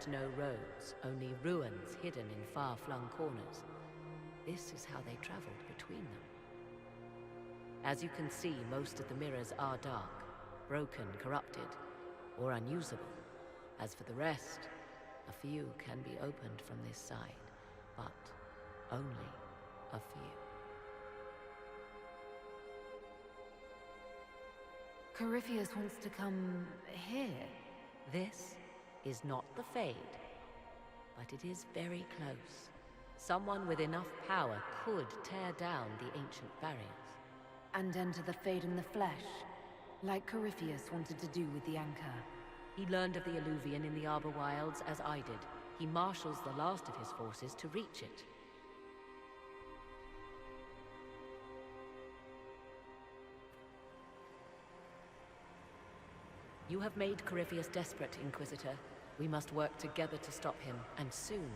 left no roads, only ruins hidden in far-flung corners. This is how they traveled between them. As you can see, most of the mirrors are dark, broken, corrupted, or unusable. As for the rest, a few can be opened from this side, but only a few. Corypheus wants to come here. This is not the Fade, but it is very close. Someone with enough power could tear down the ancient barriers. And enter the Fade in the flesh, like Corypheus wanted to do with the Anchor. He learned of the Alluvian in the Arbor Wilds as I did. He marshals the last of his forces to reach it. You have made Corypheus desperate, Inquisitor. We must work together to stop him, and soon.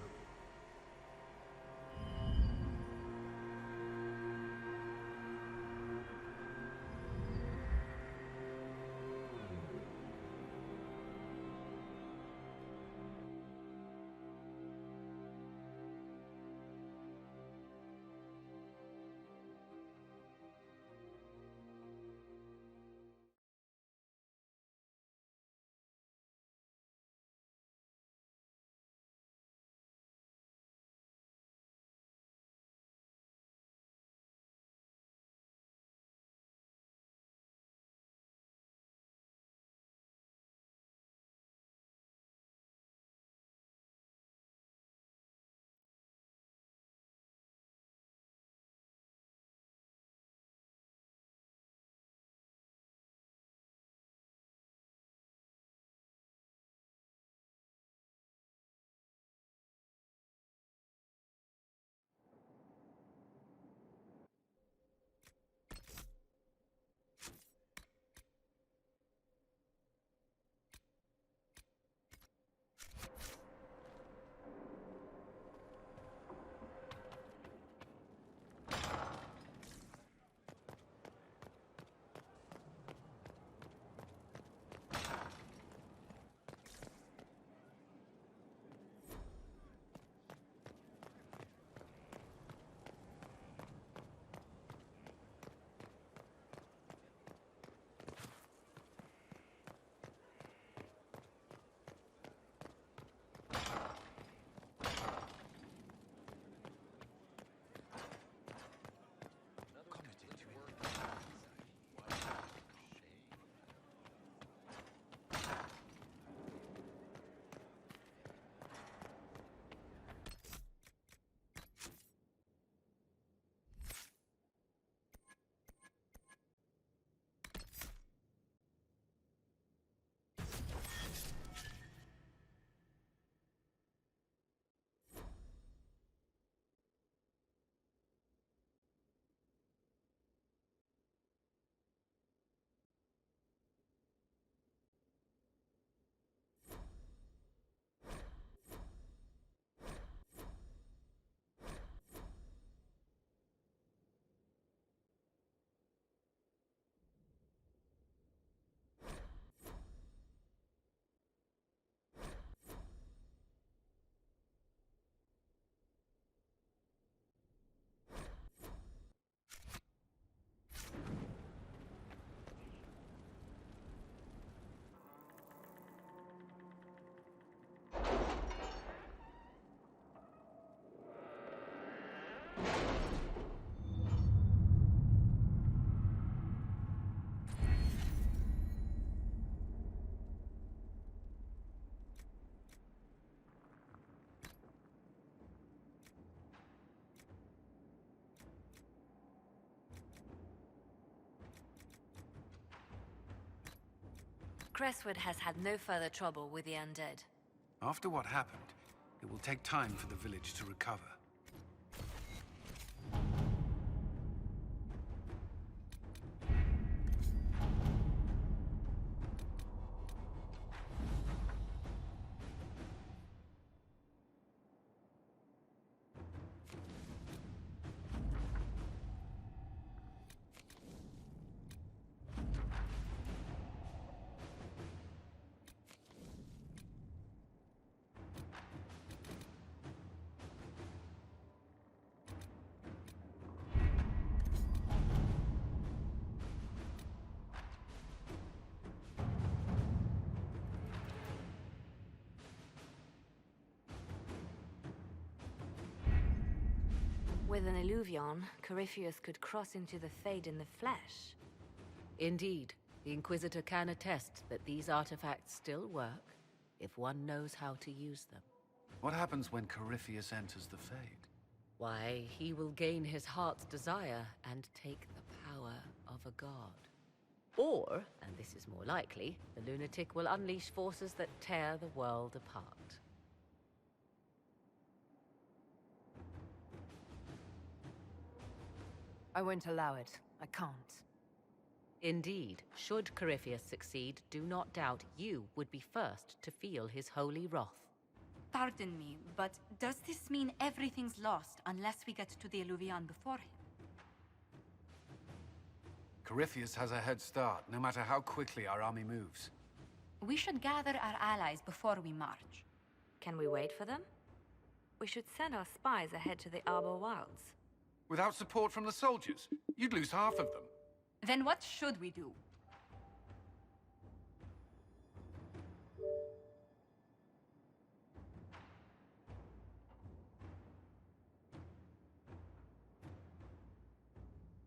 Crestwood has had no further trouble with the undead. After what happened, it will take time for the village to recover. With an illuvion, Corypheus could cross into the Fade in the flesh. Indeed, the Inquisitor can attest that these artifacts still work if one knows how to use them. What happens when Corypheus enters the Fade? Why, he will gain his heart's desire and take the power of a god. Or, and this is more likely, the lunatic will unleash forces that tear the world apart. I won't allow it. I can't. Indeed, should Corypheus succeed, do not doubt you would be first to feel his holy wrath. Pardon me, but does this mean everything's lost unless we get to the Illuvian before him? Corypheus has a head start, no matter how quickly our army moves. We should gather our allies before we march. Can we wait for them? We should send our spies ahead to the Arbor Wilds. Without support from the soldiers, you'd lose half of them. Then what should we do?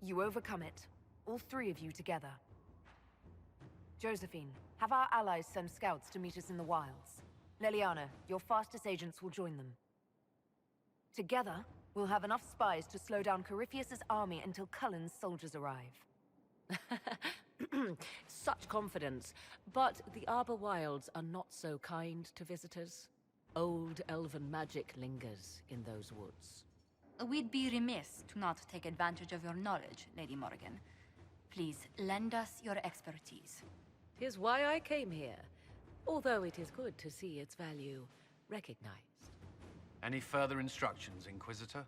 You overcome it. All three of you together. Josephine, have our allies send scouts to meet us in the wilds. Leliana, your fastest agents will join them. Together, we'll have enough spies to slow down Corypheus's army until Cullen's soldiers arrive. Such confidence, but the Arbor Wilds are not so kind to visitors. Old elven magic lingers in those woods. We'd be remiss to not take advantage of your knowledge, Lady Morrigan. Please, lend us your expertise. 'Tis why I came here, although it is good to see its value recognized. Any further instructions, Inquisitor?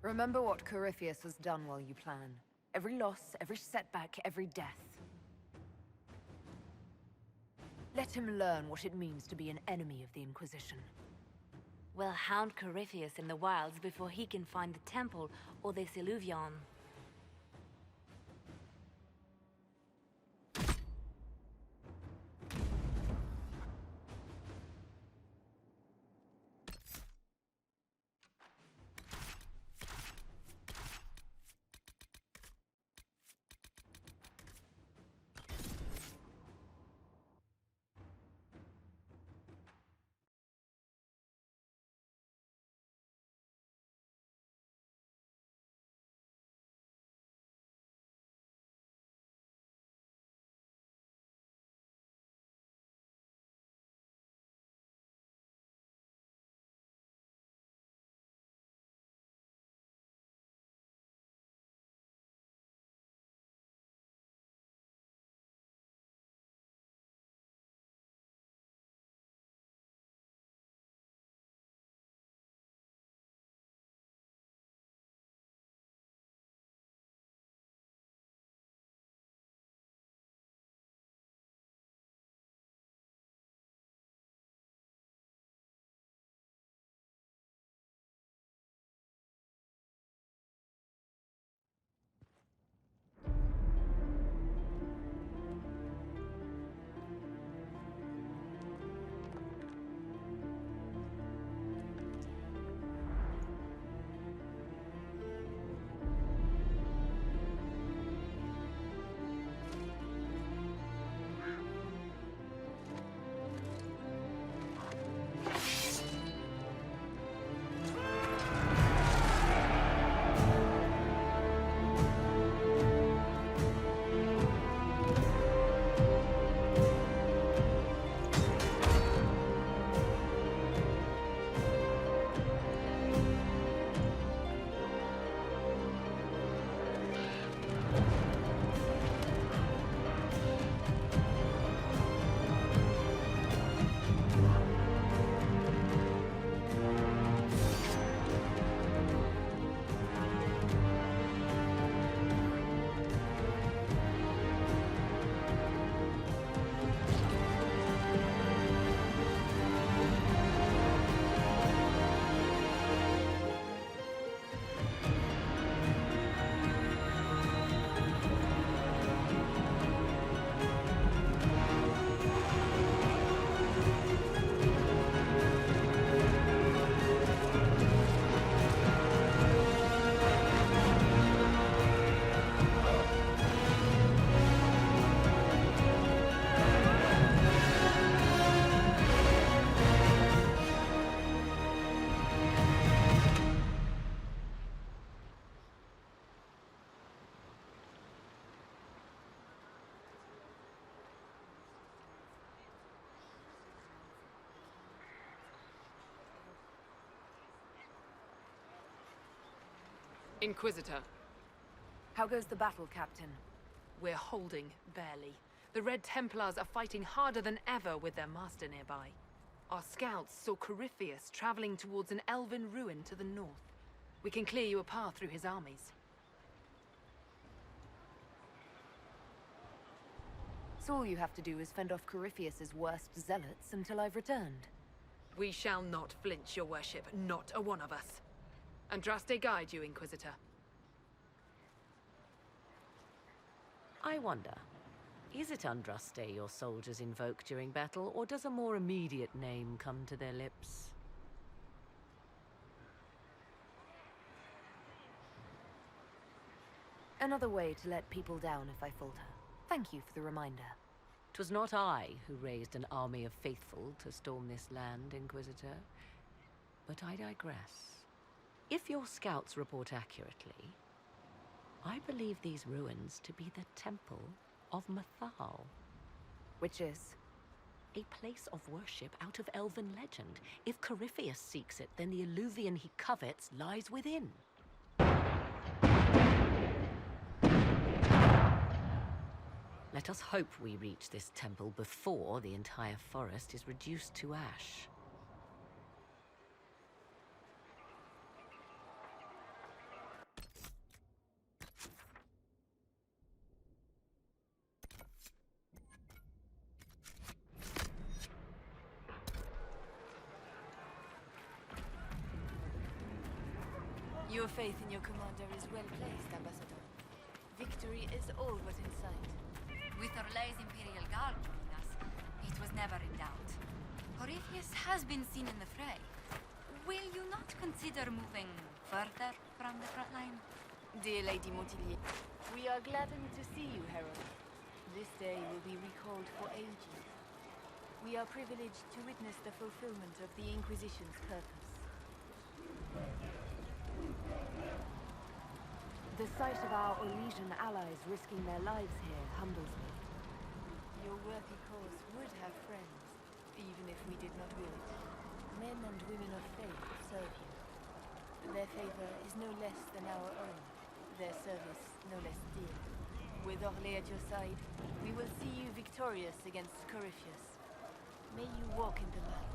Remember what Corypheus has done while you plan. Every loss, every setback, every death. Let him learn what it means to be an enemy of the Inquisition. We'll hound Corypheus in the wilds before he can find the temple or this illuvion. Inquisitor. How goes the battle, Captain? We're holding, barely. The Red Templars are fighting harder than ever with their master nearby. Our scouts saw Corypheus traveling towards an elven ruin to the north. We can clear you a path through his armies. So all you have to do is fend off Corypheus's worst zealots until I've returned. We shall not flinch, your worship, not a one of us. Andraste guide you, Inquisitor. I wonder, is it Andraste your soldiers invoke during battle, or does a more immediate name come to their lips? Another way to let people down if I falter. Thank you for the reminder. 'Twas not I who raised an army of faithful to storm this land, Inquisitor. But I digress. If your scouts report accurately, I believe these ruins to be the Temple of Mythal. Which is? A place of worship out of elven legend. If Corypheus seeks it, then the alluvion he covets lies within. Let us hope we reach this temple before the entire forest is reduced to ash. Your faith in your commander is well placed, Ambassador. Victory is all but in sight. With Orlay's Imperial Guard joining us, it was never in doubt. Corypheus has been seen in the fray. Will you not consider moving further from the front line? Dear Lady Montillier, we are gladdened to see you, Herald. This day will be recalled for ages. We are privileged to witness the fulfillment of the Inquisition's purpose. The sight of our Orlesian allies risking their lives here humbles me. Your worthy cause would have friends, even if we did not will it. Men and women of faith serve you. Their favor is no less than our own, their service no less dear. With Orlais at your side, we will see you victorious against Corypheus. May you walk in the light.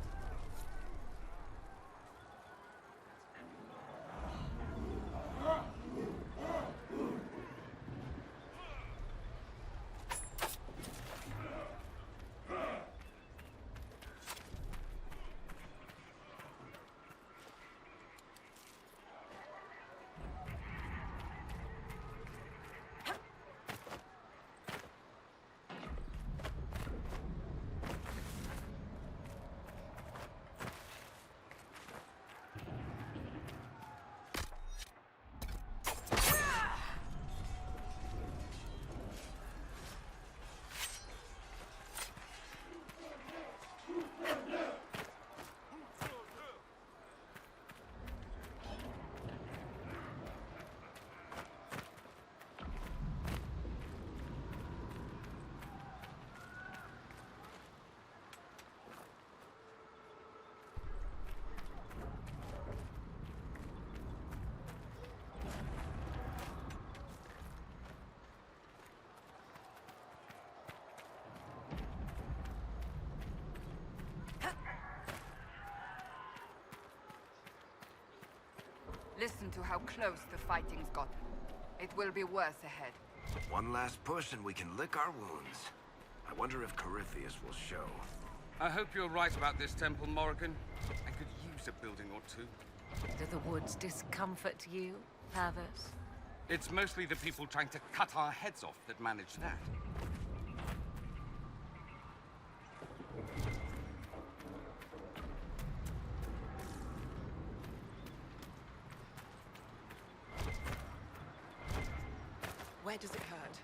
Listen to how close the fighting's gotten. It will be worse ahead. One last push and we can lick our wounds. I wonder if Corypheus will show. I hope you're right about this temple, Morrigan. I could use a building or two. Do the woods discomfort you, Pavos? It's mostly the people trying to cut our heads off that manage that. Where does it hurt?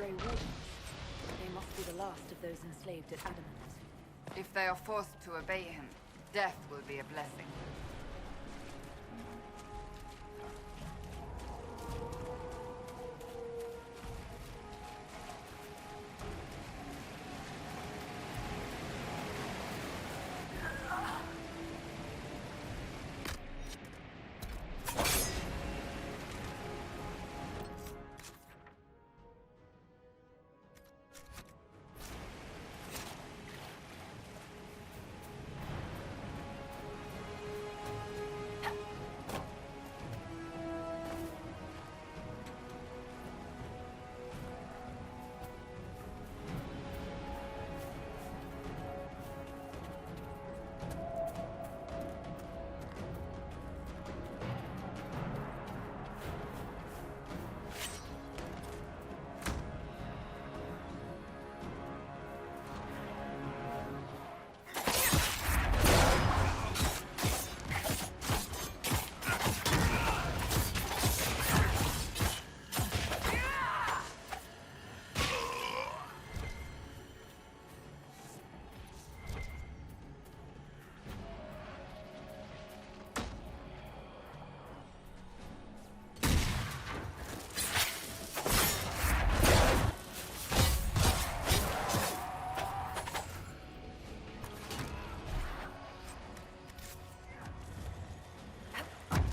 Grey Wardens. They must be the last of those enslaved at Adamant. If they are forced to obey him, death will be a blessing.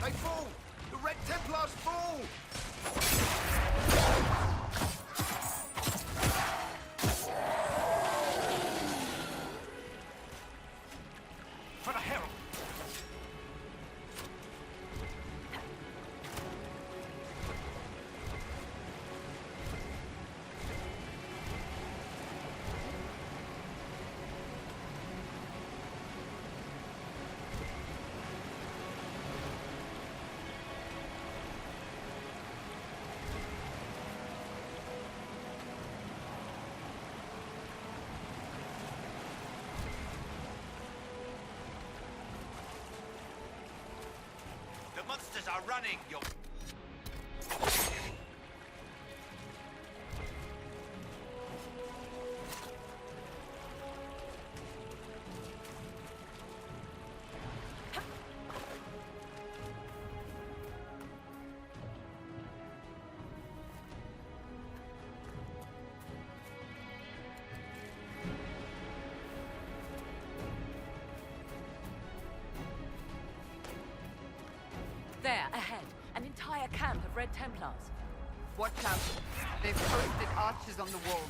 They fall! The Red Templars fall! For the Herald! The monsters are running, you... There, ahead. An entire camp of Red Templars. Watch out. They've posted archers on the wall.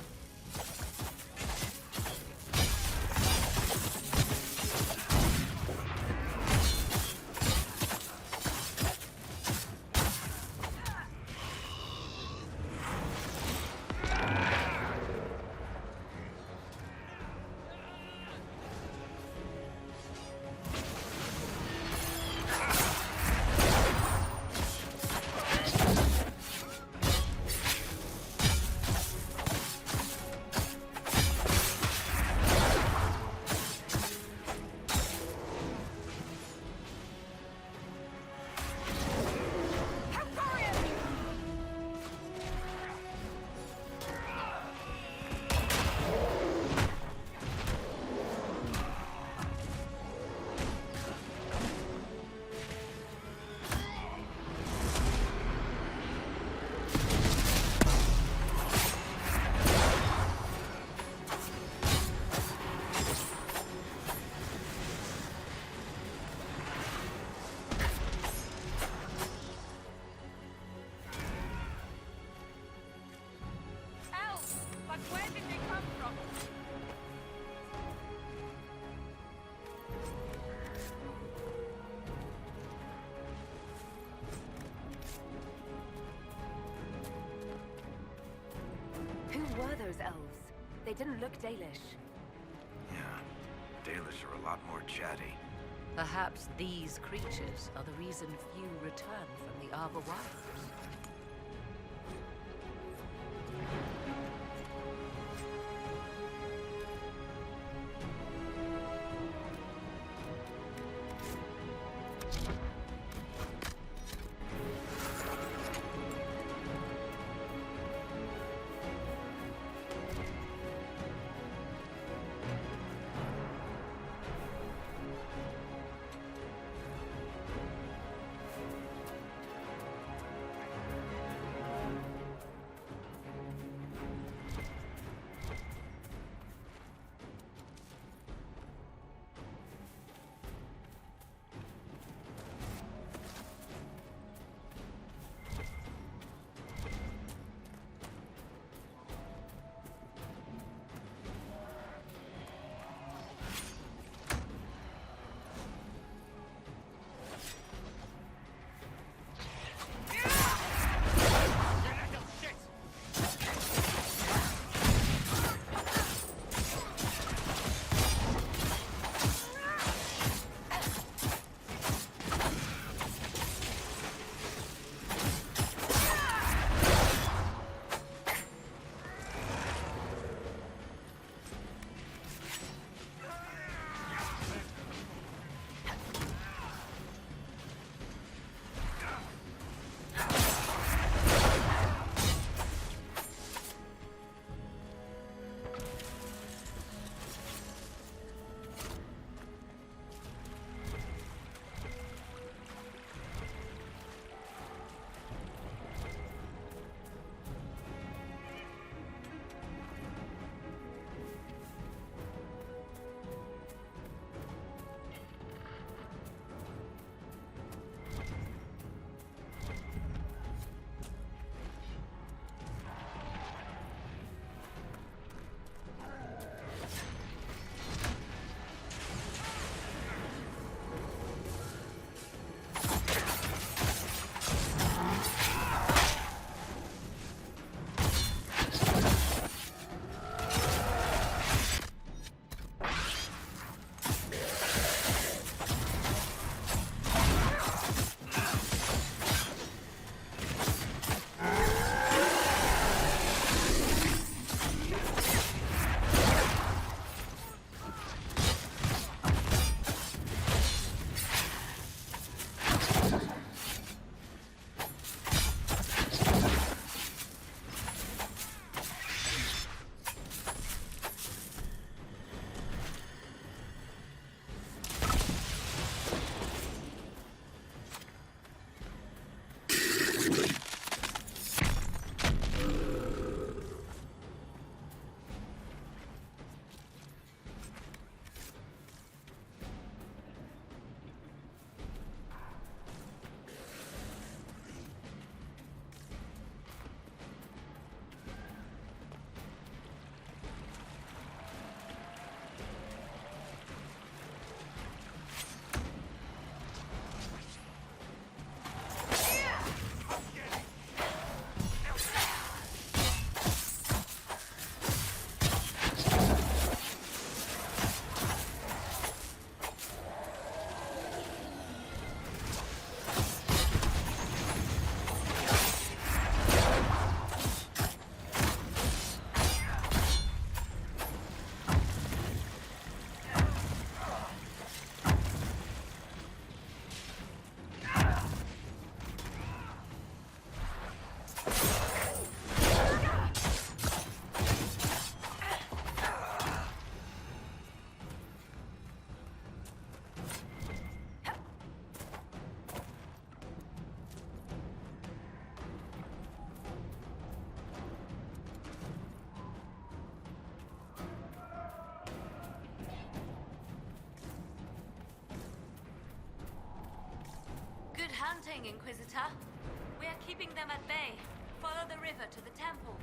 Those elves. They didn't look Dalish. Yeah, Dalish are a lot more chatty. Perhaps these creatures are the reason few return from the Arbor Wilds. Good hunting, Inquisitor. We are keeping them at bay. Follow the river to the temple.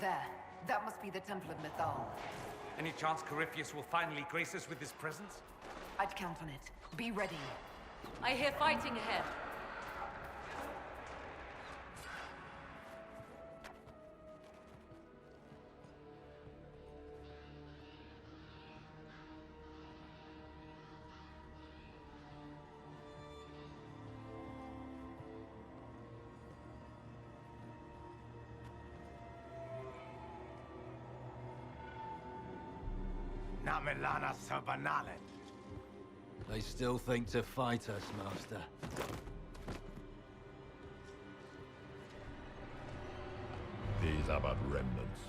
There. That must be the Temple of Mythal. Any chance Corypheus will finally grace us with his presence? I'd count on it. Be ready. I hear fighting ahead. They still think to fight us, Master. These are but remnants.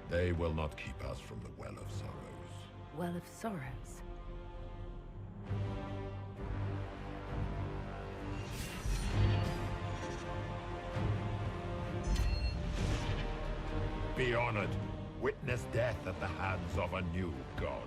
They will not keep us from the Well of Sorrows. Well of Sorrows. Be honored. Witness death at the hands of a new god.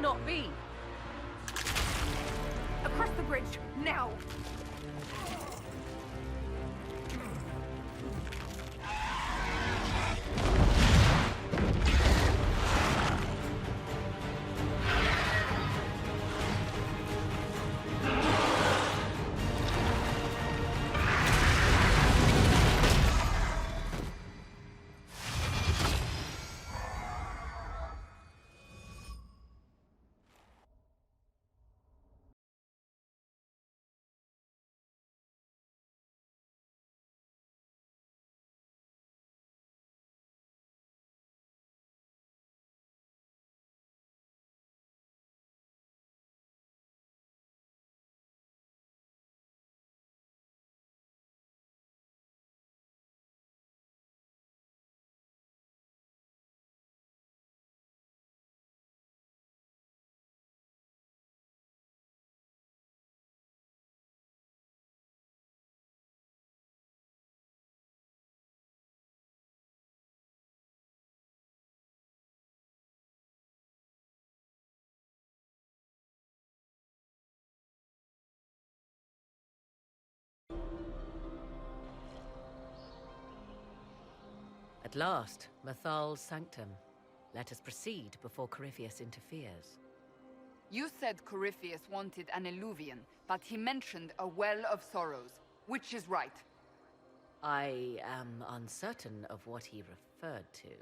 cannot be! Across the bridge, now! At last, Mythal's sanctum. Let us proceed before Corypheus interferes. You said Corypheus wanted an eluvian, but he mentioned a well of sorrows. Which is right? I am uncertain of what he referred to.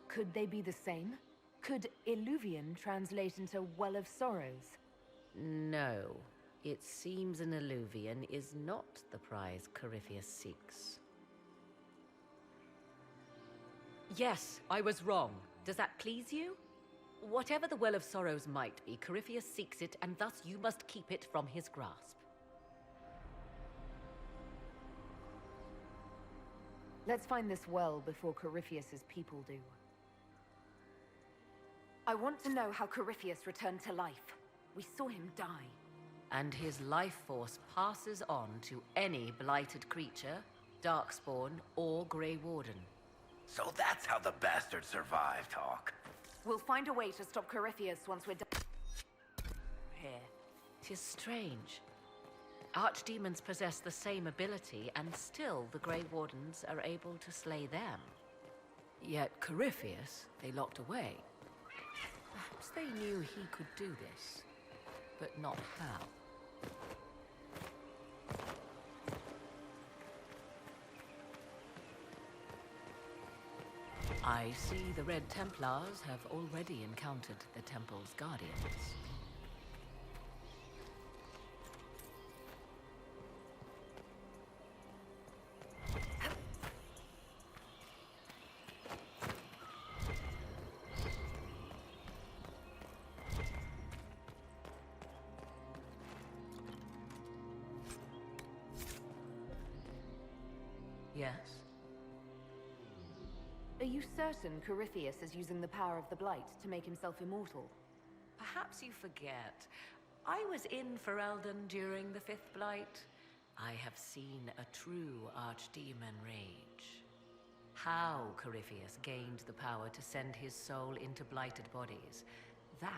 Could they be the same? Could Illuvian translate into Well of Sorrows? No. It seems an eluvian is not the prize Corypheus seeks. Yes, I was wrong. Does that please you? Whatever the Well of Sorrows might be, Corypheus seeks it, and thus you must keep it from his grasp. Let's find this well before Corypheus's people do. I want to know how Corypheus returned to life. We saw him die. And his life force passes on to any blighted creature, darkspawn, or Grey Warden. So that's how the bastard survived, Hawk. We'll find a way to stop Corypheus once we're done here. 'Tis strange. Archdemons possess the same ability, and still the Grey Wardens are able to slay them. Yet Corypheus, they locked away. Perhaps they knew he could do this, but not how. I see the Red Templars have already encountered the Temple's Guardians. Yes? Are you certain Corypheus is using the power of the Blight to make himself immortal? Perhaps you forget. I was in Ferelden during the Fifth Blight. I have seen a true archdemon rage. How Corypheus gained the power to send his soul into blighted bodies, that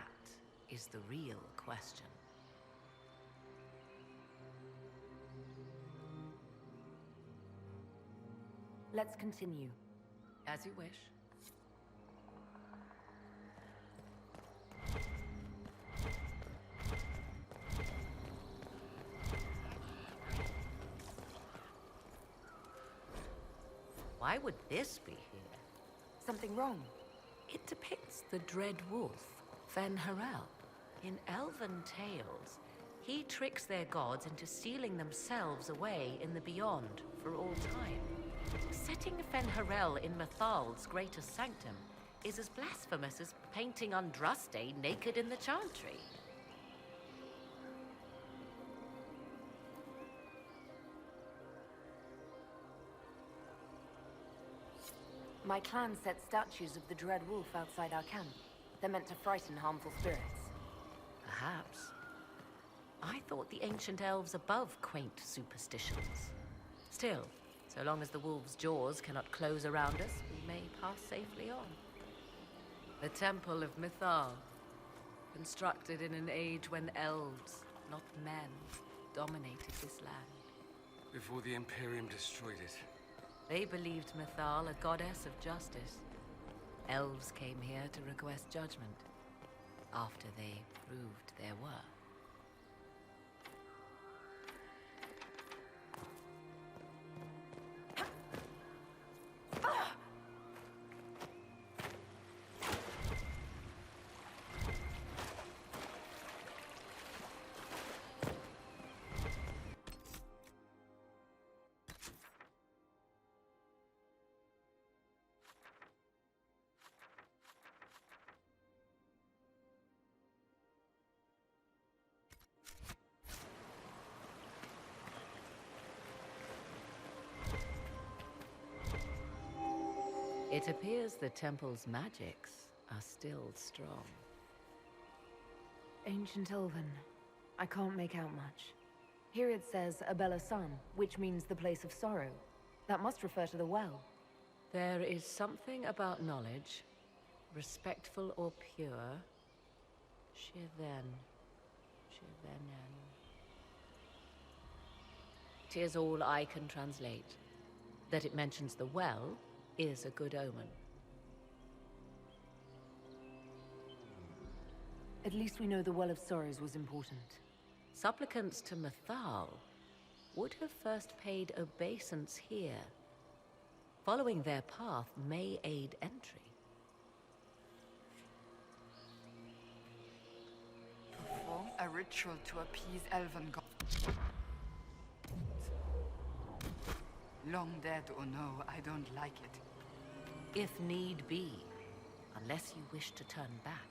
is the real question. Let's continue. As you wish. Why would this be here? Something wrong? It depicts the Dread Wolf, Fen'Harel. In elven tales, he tricks their gods into sealing themselves away in the beyond for all time. Setting Fen'Harel in Mythal's greatest sanctum is as blasphemous as painting Andraste naked in the chantry. My clan set statues of the Dread Wolf outside our camp. They're meant to frighten harmful spirits. Perhaps. I thought the ancient elves above quaint superstitions. Still, so long as the wolf's jaws cannot close around us, we may pass safely on. The Temple of Mythal. Constructed in an age when elves, not men, dominated this land. Before the Imperium destroyed it. They believed Mythal a goddess of justice. Elves came here to request judgment, after they proved their worth. It appears the temple's magics are still strong. Ancient Elven. I can't make out much. Here it says Abella Sun, which means the place of sorrow. That must refer to the well. There is something about knowledge, respectful or pure. Shiven. Shivenen. 'Tis all I can translate. That it mentions the well is a good omen. At least we know the Well of Sorrows was important. Supplicants to Mythal would have first paid obeisance here. Following their path may aid entry. Perform a ritual to appease elven gods. Long dead or no, I don't like it. If need be, unless you wish to turn back.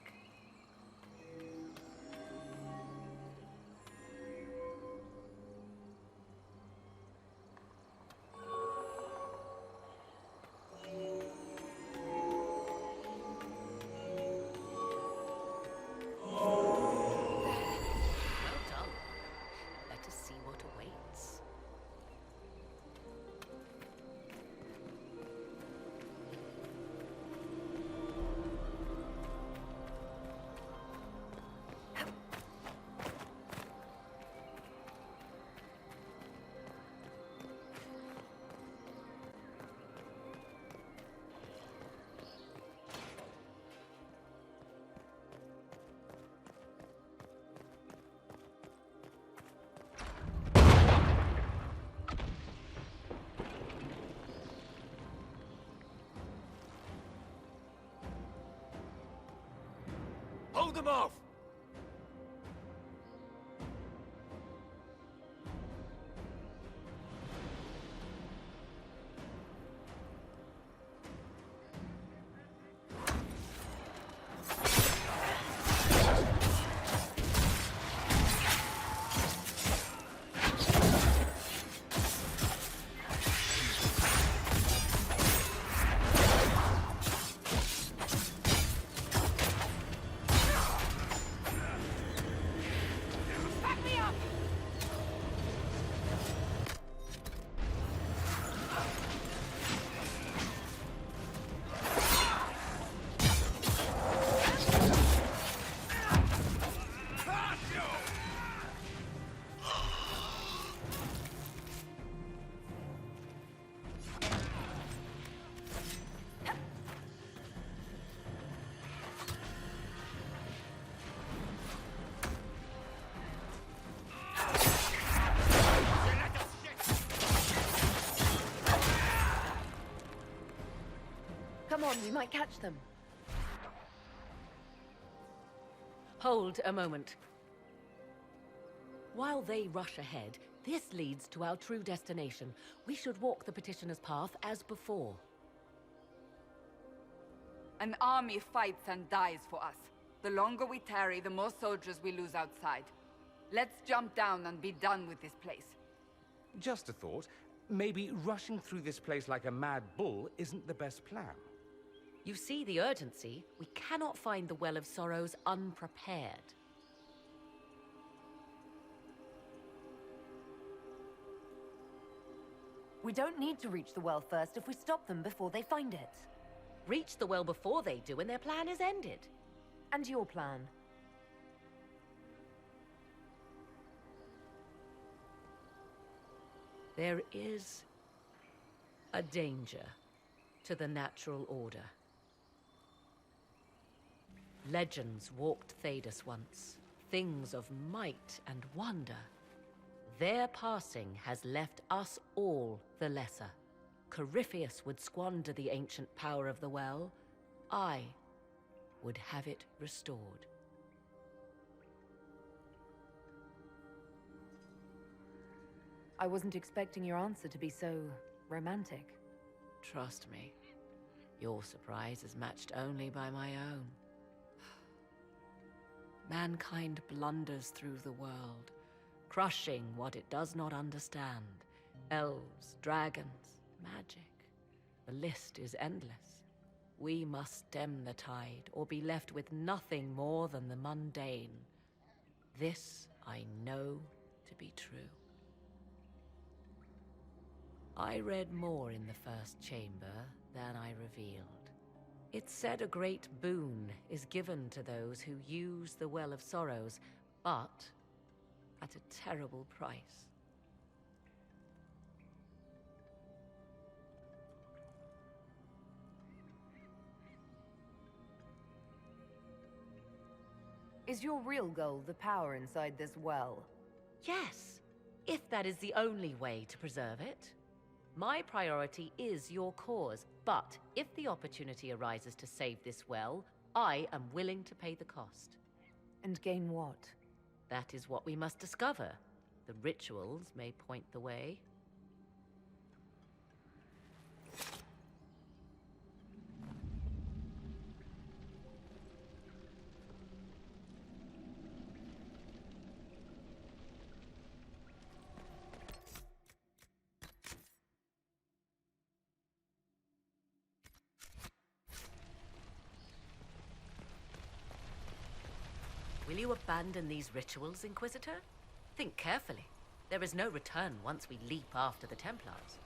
Hold them off! Come on, we might catch them. Hold a moment. While they rush ahead, this leads to our true destination. We should walk the petitioner's path as before. An army fights and dies for us. The longer we tarry, the more soldiers we lose outside. Let's jump down and be done with this place. Just a thought. Maybe rushing through this place like a mad bull isn't the best plan. You see the urgency. We cannot find the Well of Sorrows unprepared. We don't need to reach the well first if we stop them before they find it. Reach the well before they do, and their plan is ended. And your plan? There is a danger to the natural order. Legends walked Thedas once, things of might and wonder. Their passing has left us all the lesser. Corypheus would squander the ancient power of the well. I would have it restored. I wasn't expecting your answer to be so romantic. Trust me, your surprise is matched only by my own. Mankind blunders through the world, crushing what it does not understand. Elves, dragons, magic. The list is endless. We must stem the tide, or be left with nothing more than the mundane. This I know to be true. I read more in the first chamber than I revealed. It said a great boon is given to those who use the Well of Sorrows, but at a terrible price. Is your real goal the power inside this well? Yes, if that is the only way to preserve it. My priority is your cause, but if the opportunity arises to save this well, I am willing to pay the cost. And gain what? That is what we must discover. The rituals may point the way. Will you abandon these rituals, Inquisitor? Think carefully. There is no return once we leap after the Templars.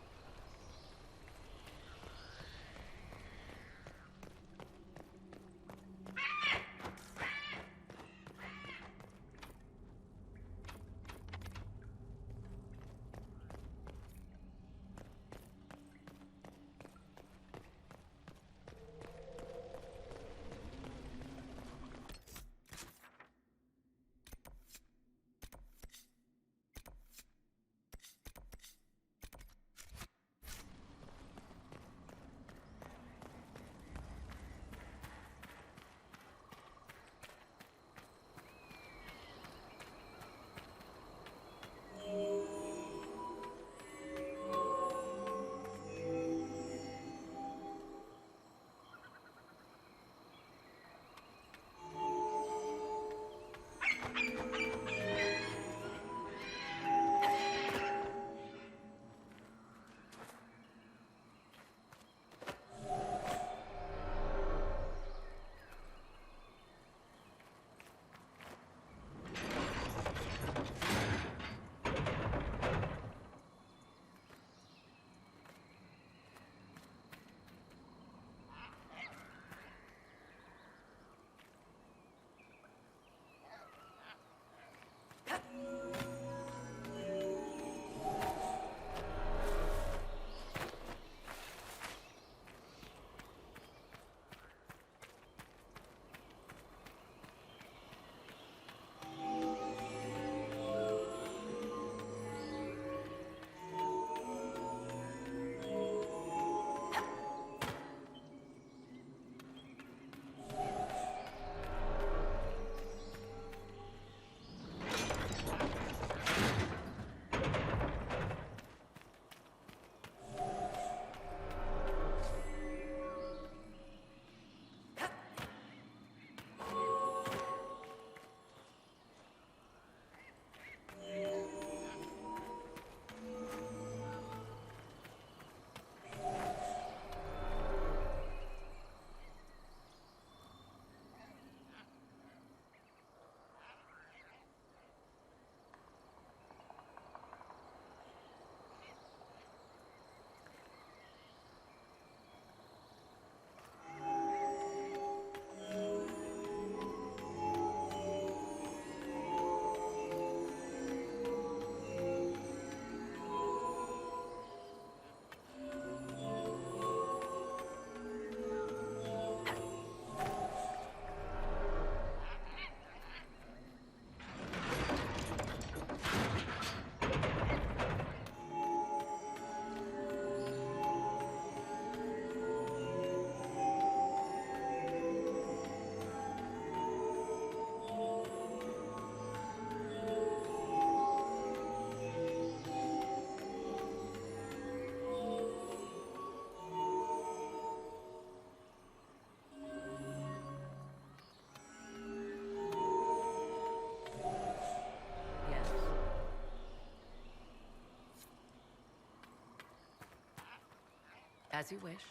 As you wish.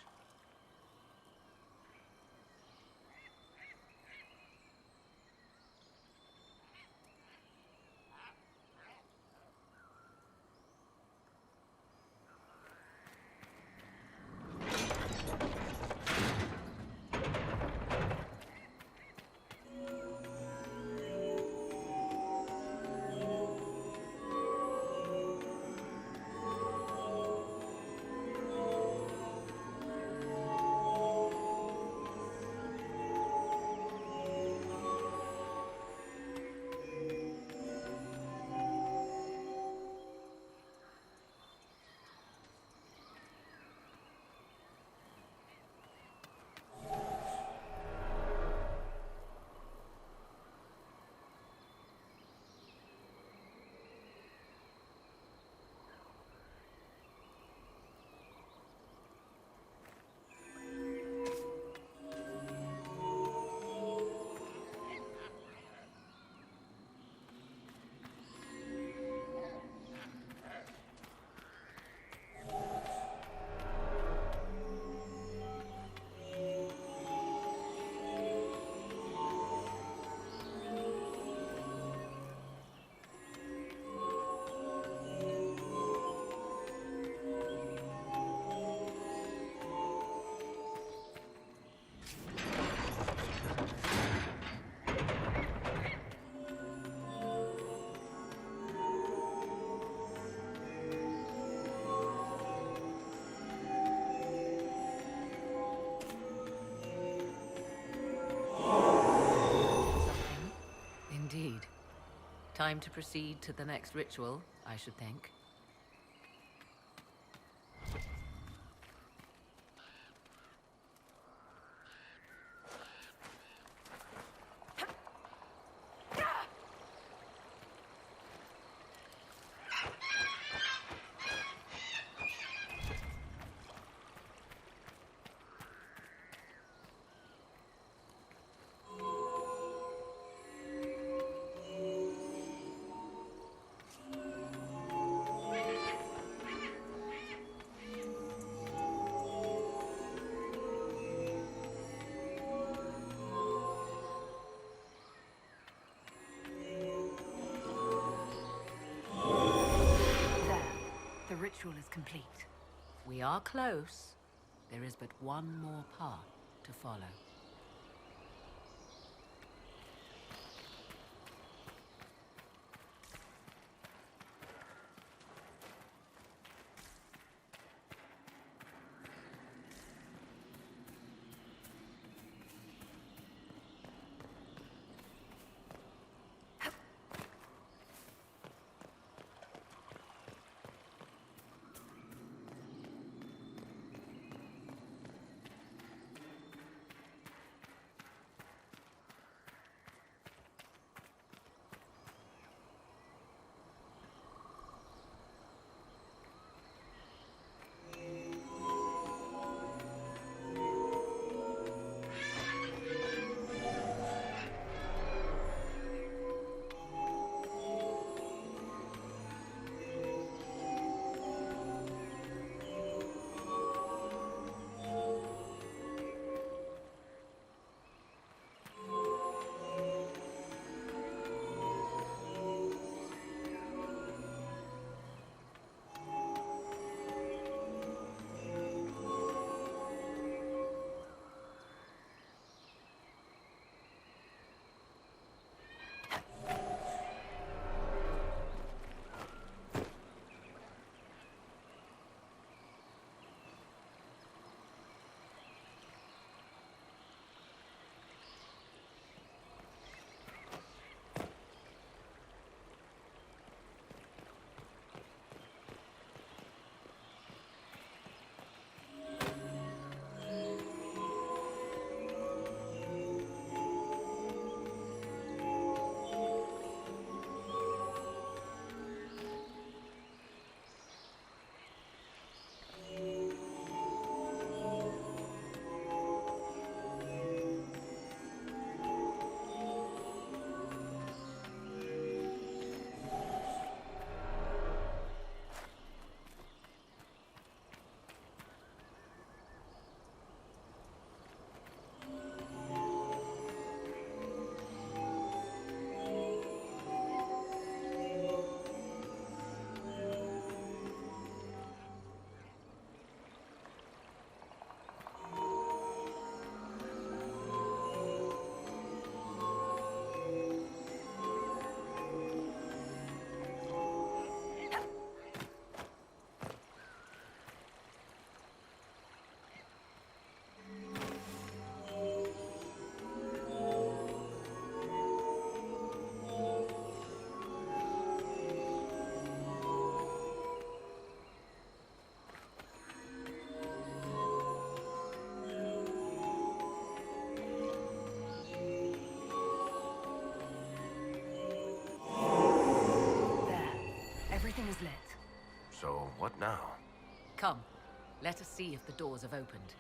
Time to proceed to the next ritual, I should think. The ritual is complete. We are close. There is but one more path to follow. is lit. So, what now? Come, let us see if the doors have opened.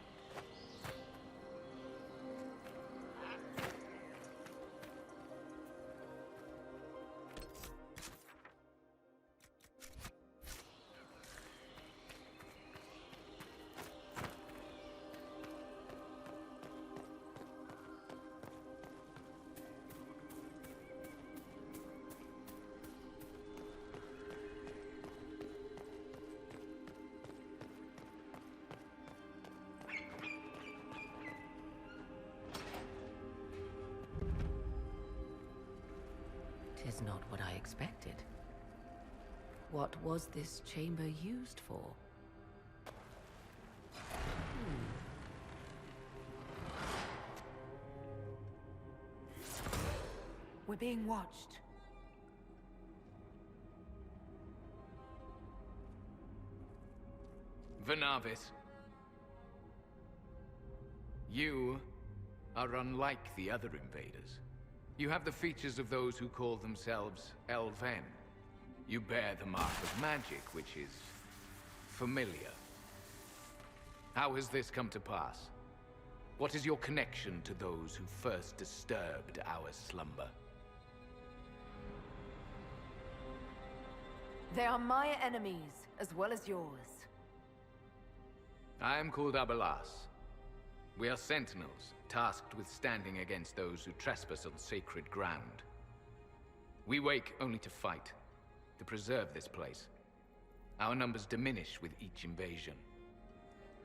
Tis not what I expected. What was this chamber used for? We're being watched. Vernavis. You are unlike the other invaders. You have the features of those who call themselves Elven. You bear the mark of magic, which is familiar. How has this come to pass? What is your connection to those who first disturbed our slumber? They are my enemies, as well as yours. I am called Abelas. We are sentinels, tasked with standing against those who trespass on sacred ground. We wake only to fight, to preserve this place. Our numbers diminish with each invasion.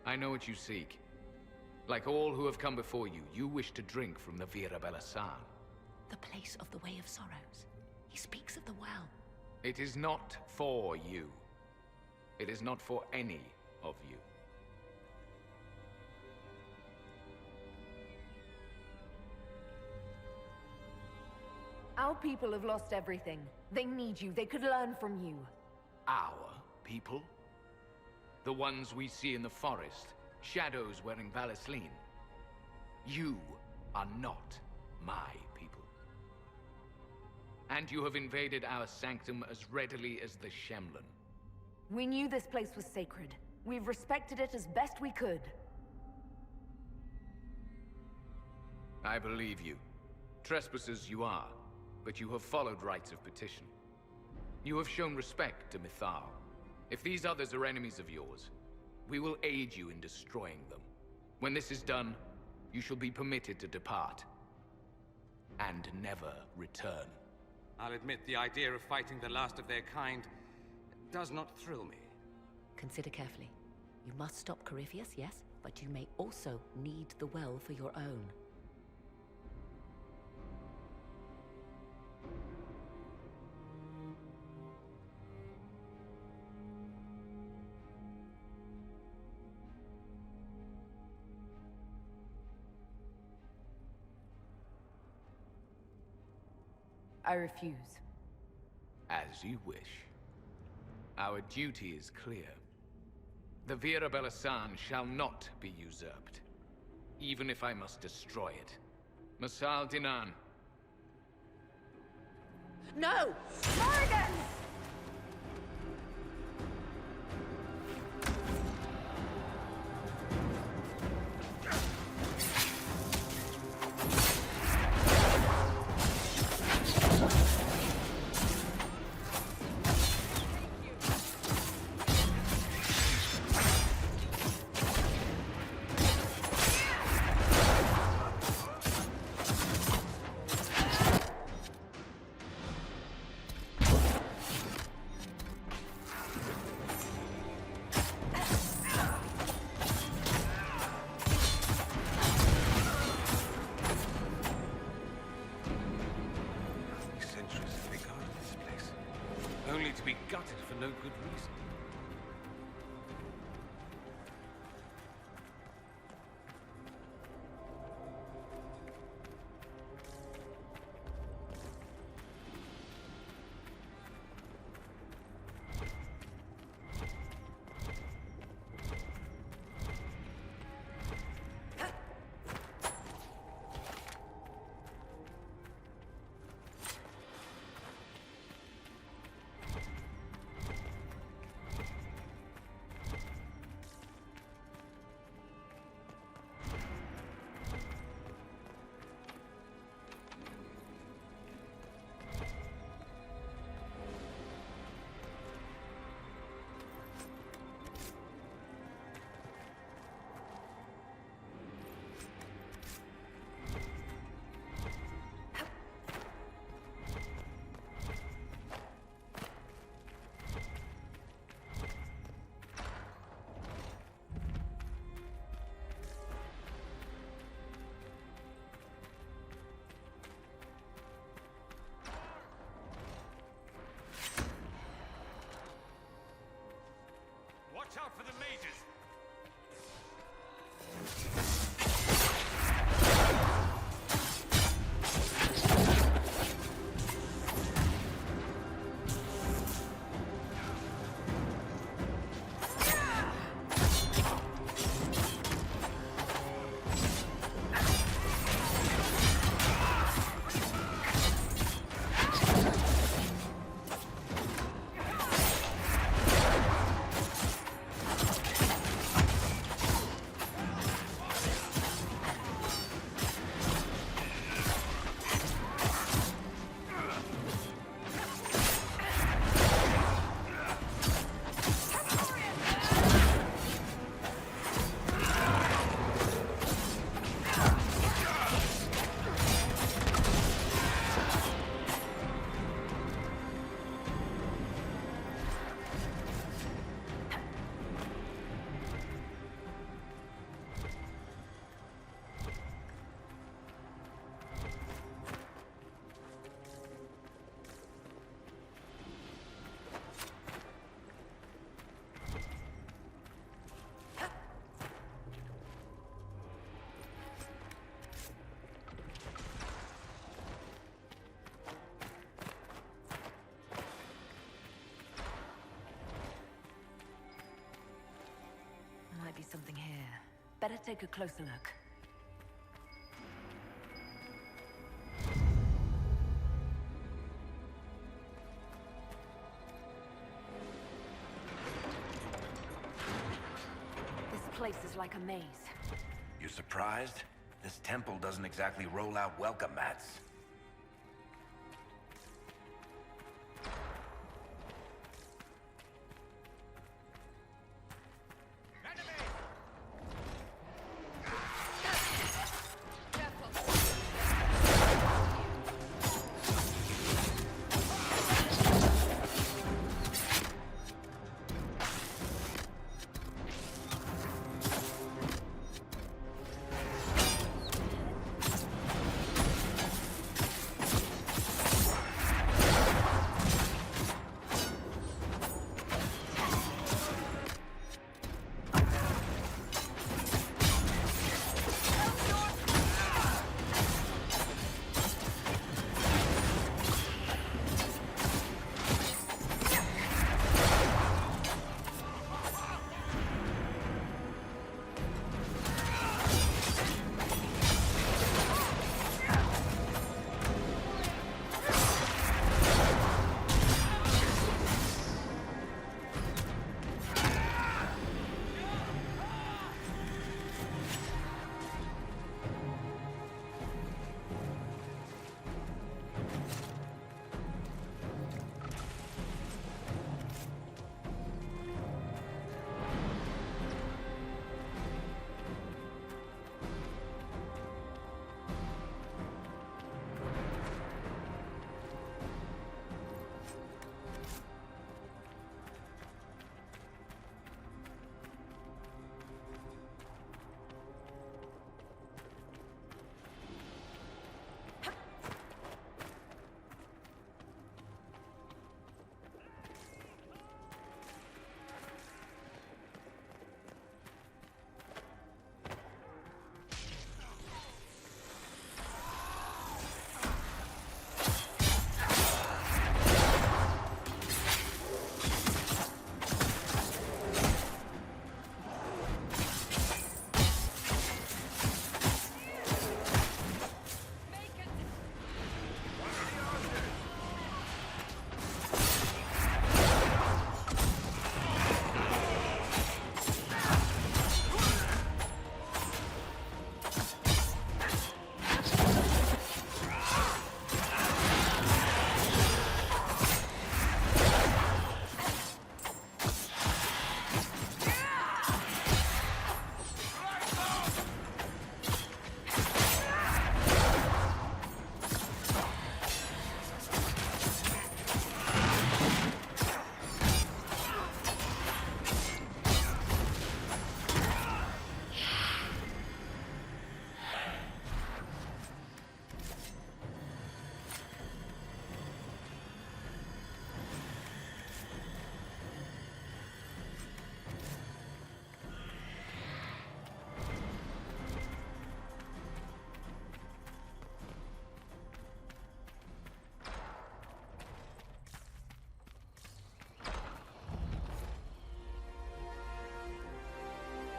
I know what you seek. Like all who have come before you, you wish to drink from the Vira Belasan. The place of the Way of Sorrows. He speaks of the well. It is not for you. It is not for any of you. Our people have lost everything. They need you. They could learn from you. Our people? The ones we see in the forest, shadows wearing Valisleen. You are not my people. And you have invaded our sanctum as readily as the Shemlin. We knew this place was sacred. We've respected it as best we could. I believe you. Trespassers you are, but you have followed rites of petition. You have shown respect to Mythal. If these others are enemies of yours, we will aid you in destroying them. When this is done, you shall be permitted to depart. And never return. I'll admit the idea of fighting the last of their kind does not thrill me. Consider carefully. You must stop Corypheus, yes, but you may also need the well for your own. I refuse. As you wish. Our duty is clear. The Vira Belasan shall not be usurped, even if I must destroy it. Masal Dinan. No! Morrigan! Only to be gutted for no good reason. better take a closer look. This place is like a maze. You surprised? This temple doesn't exactly roll out welcome mats.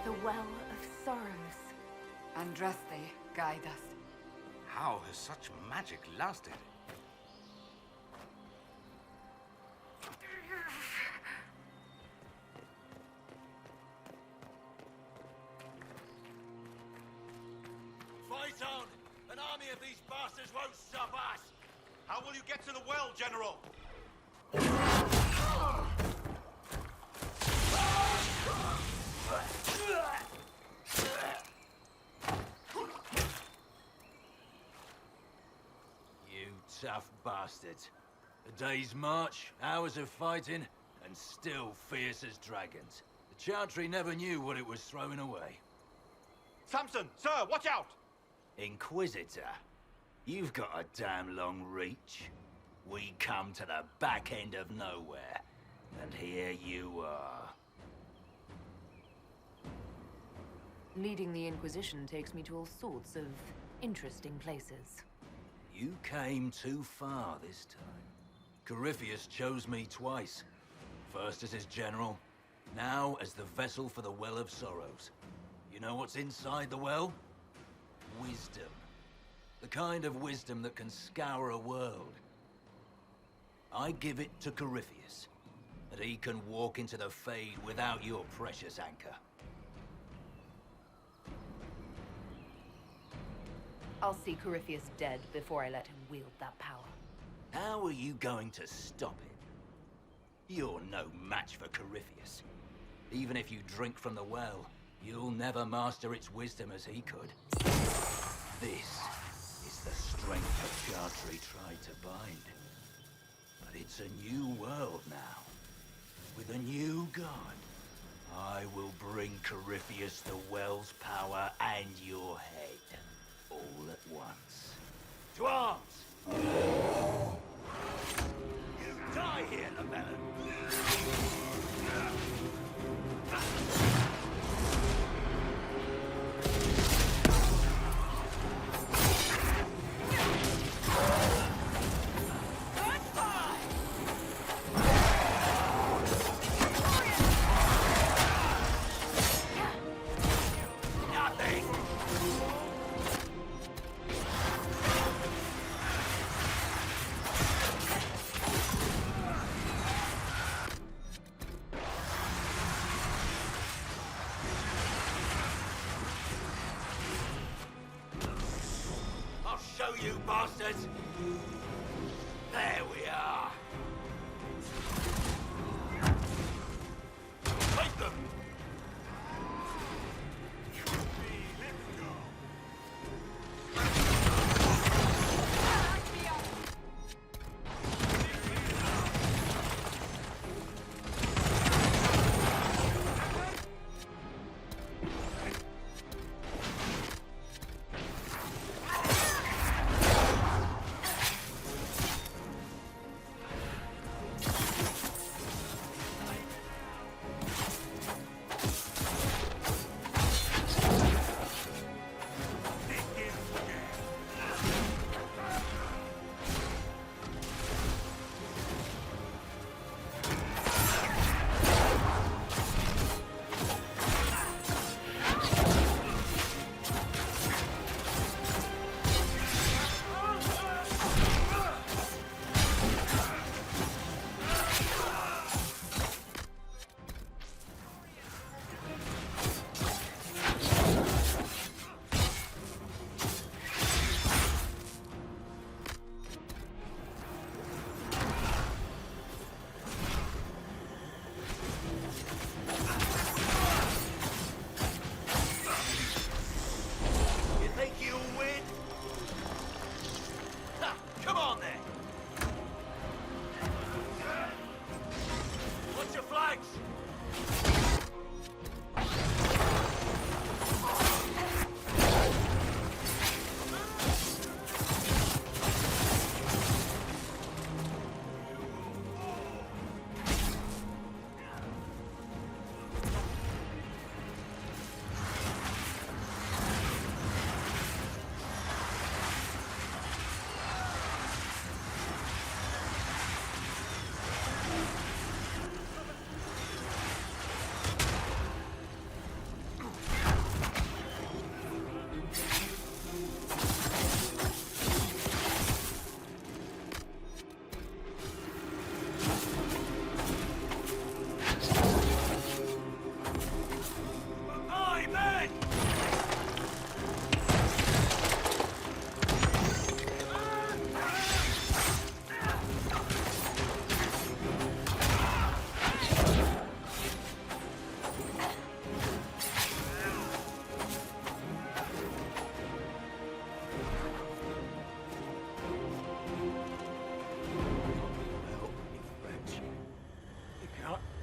The Well of Sorrows. Andraste, guide us. How has such magic lasted? Fight on! An army of these bastards won't stop us! How will you get to the well, General? You tough bastards. A day's march, hours of fighting, and still fierce as dragons. The Chantry never knew what it was throwing away. Samson, sir, watch out! Inquisitor, you've got a damn long reach. We come to the back end of nowhere, and here you are. Leading the Inquisition takes me to all sorts of interesting places. You came too far this time. Corypheus chose me twice. First as his general, now as the vessel for the Well of Sorrows. You know what's inside the well? Wisdom. The kind of wisdom that can scour a world. I give it to Corypheus, that he can walk into the Fade without your precious anchor. I'll see Corypheus dead before I let him wield that power. How are you going to stop it? You're no match for Corypheus. Even if you drink from the well, you'll never master its wisdom as he could. This is the strength that Chantry tried to bind. But it's a new world now, with a new god. I will bring Corypheus the well's power and your head, all at once. To arms! You die here, Lebellin! You bastards! There we are! Take them!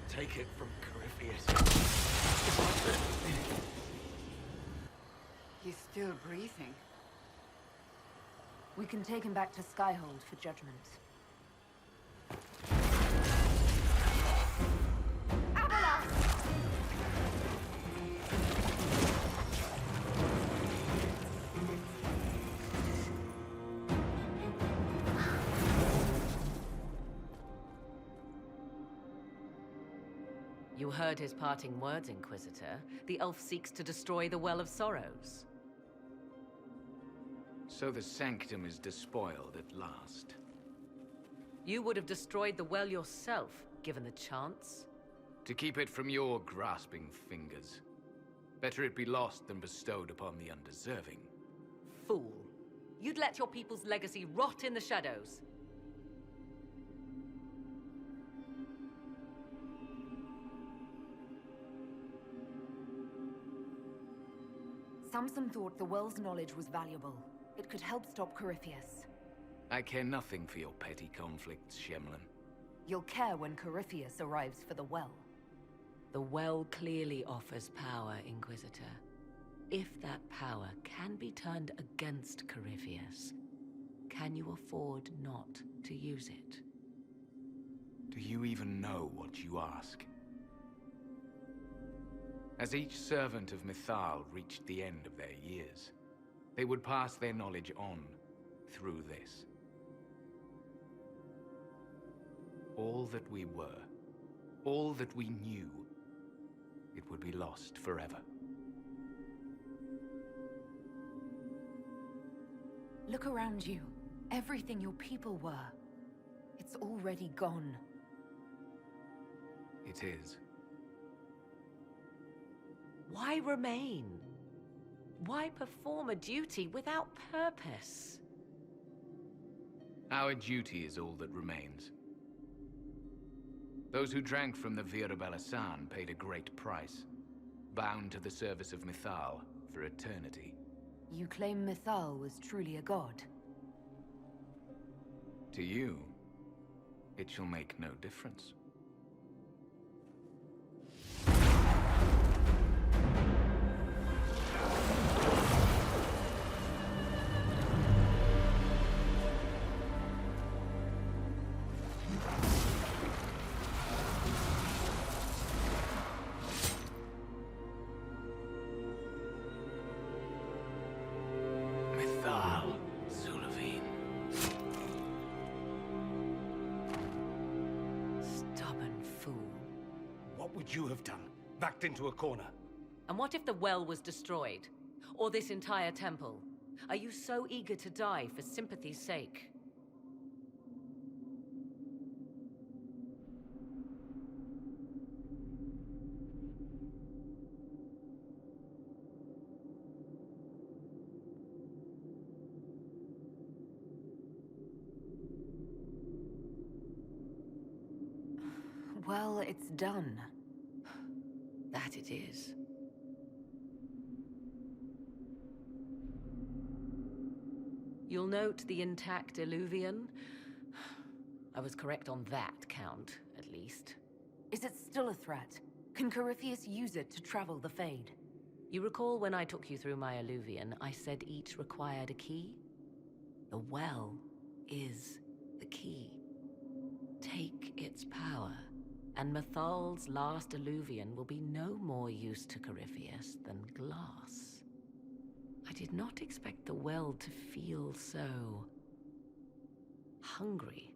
Take it from Corypheus. He's still breathing. We can take him back to Skyhold for judgment. You heard his parting words, Inquisitor. The elf seeks to destroy the Well of Sorrows. So the Sanctum is despoiled at last. You would have destroyed the well yourself, given the chance. To keep it from your grasping fingers. Better it be lost than bestowed upon the undeserving. Fool. You'd let your people's legacy rot in the shadows. Samson thought the well's knowledge was valuable. It could help stop Corypheus. I care nothing for your petty conflicts, Shemlin. You'll care when Corypheus arrives for the well. The well clearly offers power, Inquisitor. If that power can be turned against Corypheus, can you afford not to use it? Do you even know what you ask? As each servant of Mythal reached the end of their years, they would pass their knowledge on through this. All that we were, all that we knew, it would be lost forever. Look around you. Everything your people were. It's already gone. It is. Why remain? Why perform a duty without purpose? Our duty is all that remains. Those who drank from the Vira Balasan paid a great price, bound to the service of Mythal for eternity. You claim Mythal was truly a god? To you, it shall make no difference. You have done, backed into a corner. And what if the well was destroyed? Or this entire temple? Are you so eager to die for sympathy's sake? Well, it's done. That it is. You'll note the intact Illuvian. I was correct on that count, at least. Is it still a threat? Can Corypheus use it to travel the Fade? You recall when I took you through my Illuvian, I said each required a key? The well is the key. Take its power, and Mythal's last Illuvian will be no more use to Corypheus than glass. I did not expect the well to feel so hungry.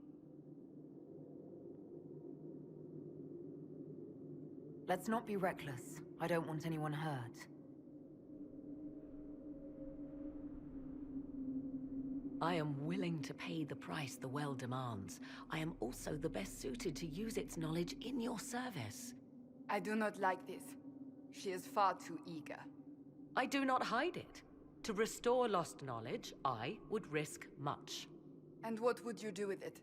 Let's not be reckless. I don't want anyone hurt. I am willing to pay the price the well demands. I am also the best suited to use its knowledge in your service. I do not like this. She is far too eager. I do not hide it. To restore lost knowledge, I would risk much. And what would you do with it?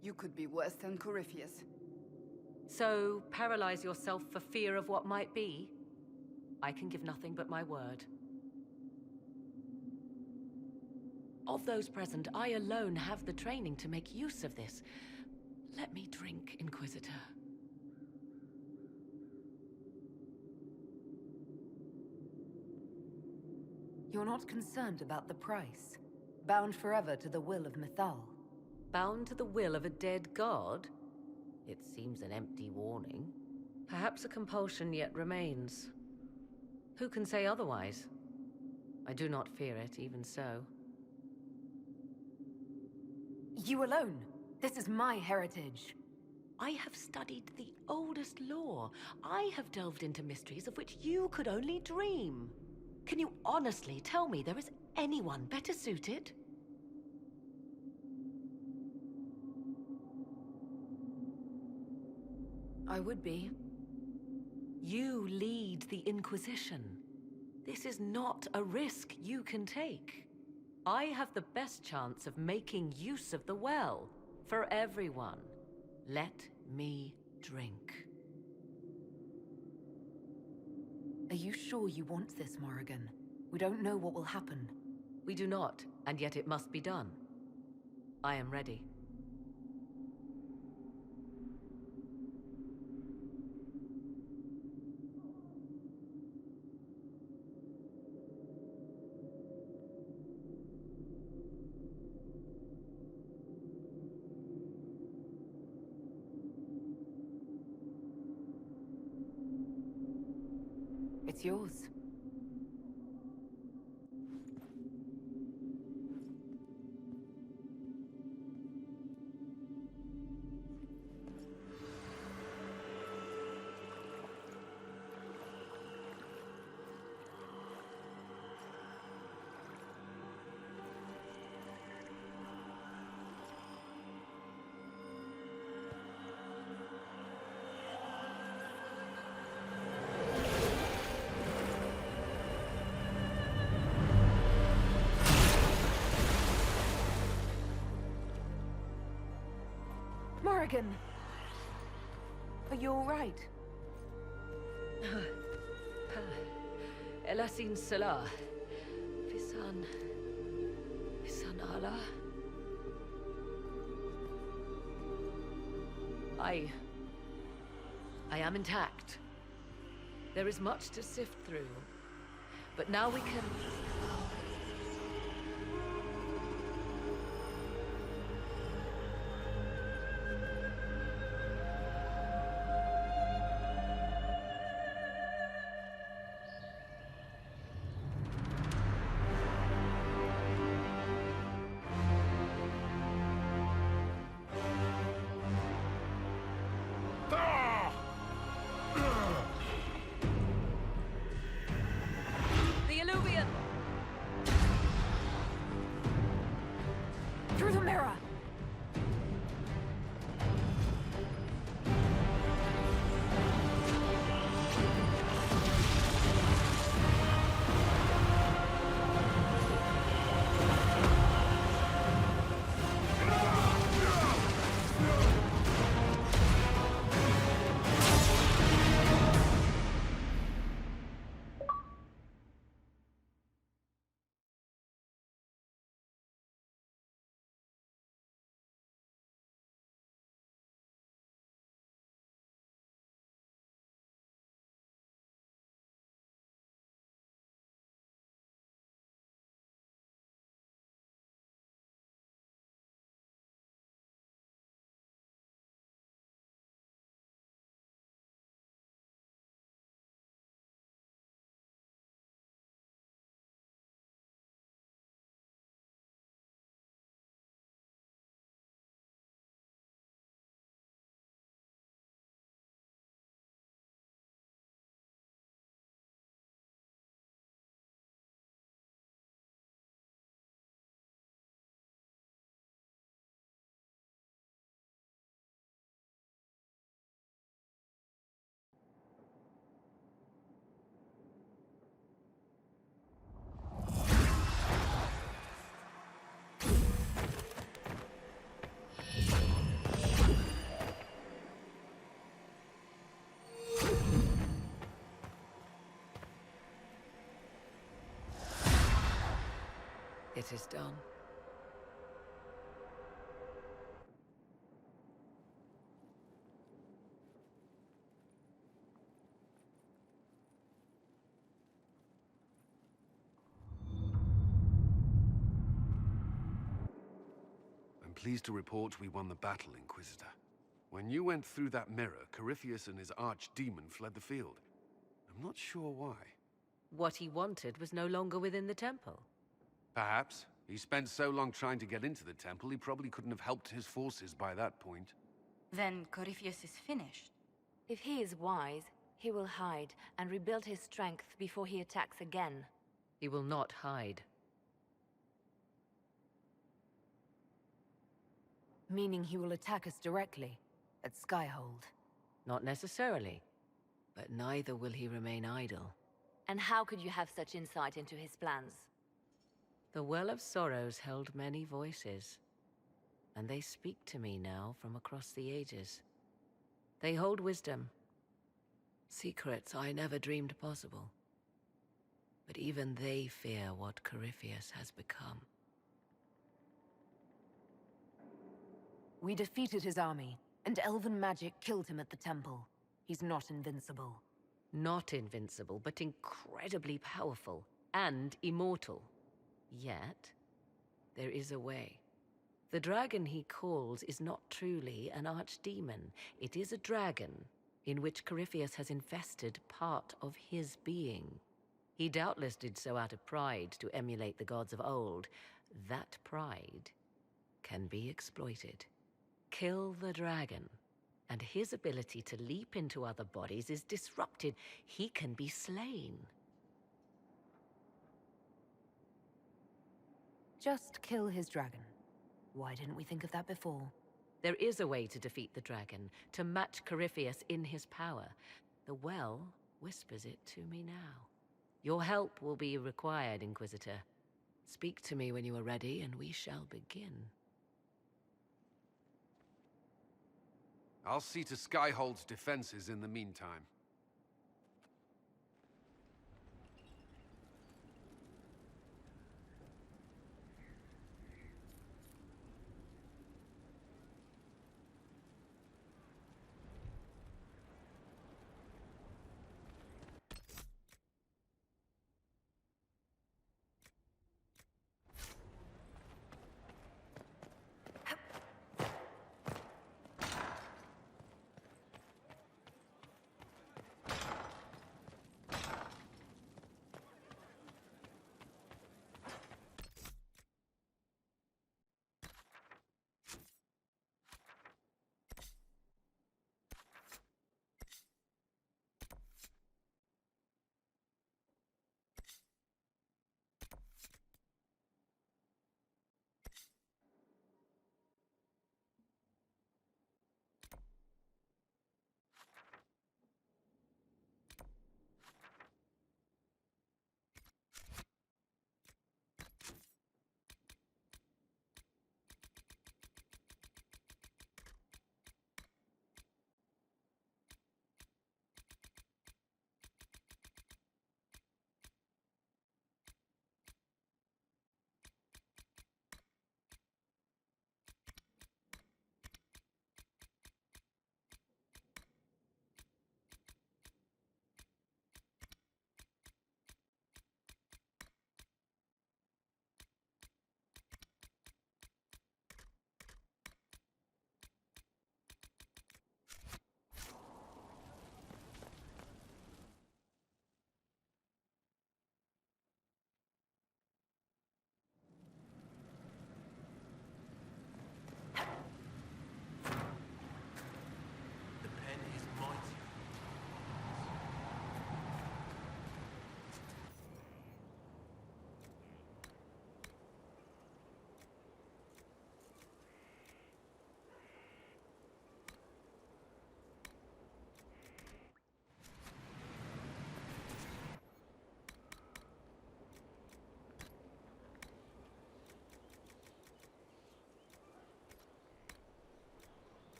You could be worse than Corypheus. So, paralyze yourself for fear of what might be? I can give nothing but my word. Of those present, I alone have the training to make use of this. Let me drink, Inquisitor. You're not concerned about the price? Bound forever to the will of Mythal? Bound to the will of a dead god? It seems an empty warning. Perhaps a compulsion yet remains. Who can say otherwise? I do not fear it, even so. You alone! This is my heritage. I have studied the oldest lore. I have delved into mysteries of which you could only dream. Can you honestly tell me there is anyone better suited? I would be. You lead the Inquisition. This is not a risk you can take. I have the best chance of making use of the well for everyone. Let me drink. Are you sure you want this, Morrigan? We don't know what will happen. We do not, and yet it must be done. I am ready. It's yours. Morrigan! Are you all right? Elasin Salah. Visan Allah. I am intact. There is much to sift through, but now we can... Through the mirror! It is done. I'm pleased to report we won the battle, Inquisitor. When you went through that mirror, Corypheus and his archdemon fled the field. I'm not sure why. What he wanted was no longer within the temple. Perhaps. He spent so long trying to get into the temple, he probably couldn't have helped his forces by that point. Then Corypheus is finished. If he is wise, he will hide and rebuild his strength before he attacks again. He will not hide. Meaning he will attack us directly, at Skyhold. Not necessarily, but neither will he remain idle. And how could you have such insight into his plans? The Well of Sorrows held many voices, and they speak to me now from across the ages. They hold wisdom, secrets I never dreamed possible. But even they fear what Corypheus has become. We defeated his army, and elven magic killed him at the temple. He's not invincible. Not invincible, but incredibly powerful and immortal. Yet, there is a way. The dragon he calls is not truly an archdemon. It is a dragon in which Corypheus has infested part of his being. He doubtless did so out of pride to emulate the gods of old. That pride can be exploited. Kill the dragon, and his ability to leap into other bodies is disrupted. He can be slain. Just kill his dragon. Why didn't we think of that before? There is a way to defeat the dragon, to match Corypheus in his power. The well whispers it to me now. Your help will be required, Inquisitor. Speak to me when you are ready, and we shall begin. I'll see to Skyhold's defenses in the meantime.